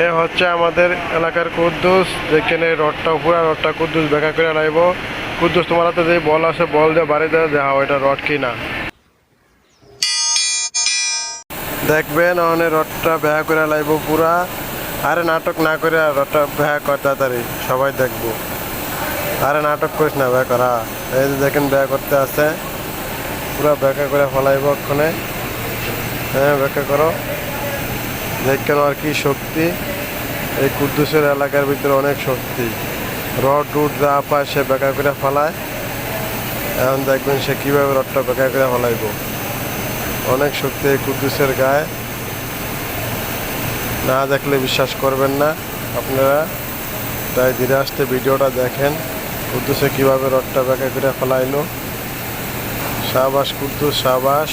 এ হচ্ছে আমাদের এলাকার কুদ্দুস, যেখানে রডটা কুদ্দুস বেকা করে লাইব। কুদ্দুস তোমার হাতে যে বল আছে, বল দিয়ে বাড়ি দেওয়া দেখা এটা রড কিনা দেখবেন। অনেক রডটা বেহা করে লাইব পুরা। আরে নাটক না করে রডটা বেহা কর তাড়াতাড়ি, সবাই দেখবো। আরে নাটক করিস না, বেহা করা। এই যে দেখেন বেহা করতে আছে, পুরা বেকা করে ফলাইব ওখানে। হ্যাঁ, বেকা করো। দেখেন আর কি শক্তি। এই কুদ্দুসের এলাকার ভিতরে অনেক শক্তি। রড রুট যা পায় সে বেকা করে ফেলায়। এখন দেখবেন সে কীভাবে রডটা বেকা করে ফেলাইব। অনেক শক্তি এই কুদ্দুসের গায়ে, না দেখলে বিশ্বাস করবেন না আপনারা। তাই ধীরে আসতে ভিডিওটা দেখেন, কুদ্দুসে কীভাবে রডটা বেকা করে ফেলাইলো। সাবাস কুদ্দুস, সাবাস।